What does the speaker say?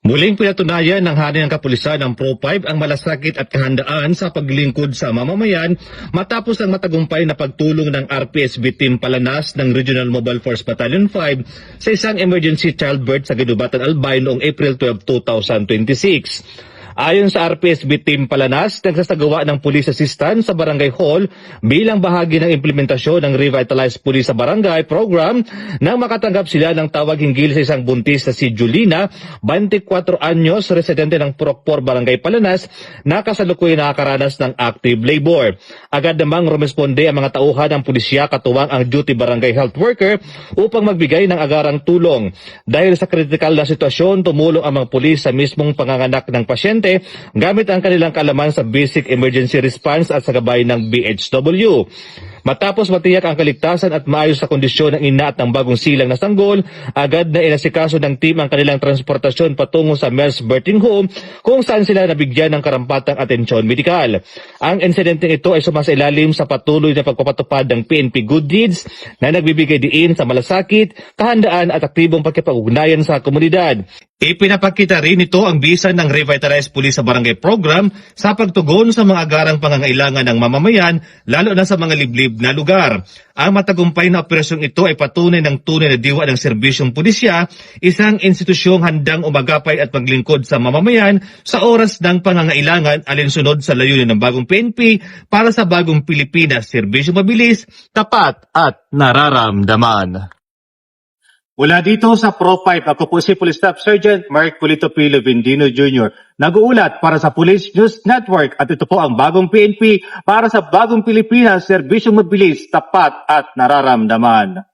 Muling pinatunayan ng hari ng kapulisan ng Pro-5 ang malasakit at kahandaan sa paglingkod sa mamamayan matapos ang matagumpay na pagtulong ng RPSB Team Palanas ng Regional Mobile Force Battalion 5 sa isang emergency childbirth sa Ginubatan, Albay noong April 12, 2026. Ayon sa RPSB Team Palanas, nagsasagawa ng police assistance sa Barangay Hall bilang bahagi ng implementasyon ng Revitalized Police sa Barangay program nang makatanggap sila ng tawag hinggil sa isang buntis na si Julina, 24 anyos, residente ng Purokpor, Barangay Palanas, na kasalukuyan nakakaranas ng active labor. Agad namang rumesponde ang mga tauhan ng pulisya katuwang ang duty barangay health worker upang magbigay ng agarang tulong. Dahil sa kritikal na sitwasyon, tumulong ang mga pulis sa mismong panganganak ng pasyente gamit ang kanilang kaalaman sa basic emergency response at sa gabay ng BHW. Matapos matiyak ang kaligtasan at maayos sa kondisyon ng ina at ng bagong silang na sanggol, agad na inasikaso ng team ang kanilang transportasyon patungo sa Mer's Birthing Home kung saan sila nabigyan ng karampatang atensyon medikal. Ang insidenteng ito ay sumasailalim sa patuloy na pagpapatupad ng PNP Good Deeds na nagbibigay diin sa malasakit, kahandaan at aktibong pagkipag-ugnayan sa komunidad. Ipinapakita rin ito ang bisa ng Revitalized Police sa Barangay Program sa pagtugon sa mga agarang pangangailangan ng mamamayan, lalo na sa mga liblib na lugar. Ang matagumpay na operasyong ito ay patunay ng tunay na diwa ng serbisyong pulisya, isang institusyong handang umagapay at maglingkod sa mamamayan sa oras ng pangangailangan alinsunod sa layunin ng bagong PNP para sa bagong Pilipinas, serbisyong mabilis, tapat at nararamdaman. Mula dito sa Pro-5, ako po si Police Staff Sergeant Mark Polito P. Levendino Jr. Nag-uulat para sa Police News Network at ito po ang bagong PNP para sa bagong Pilipinas, serbisyong mabilis, tapat at nararamdaman.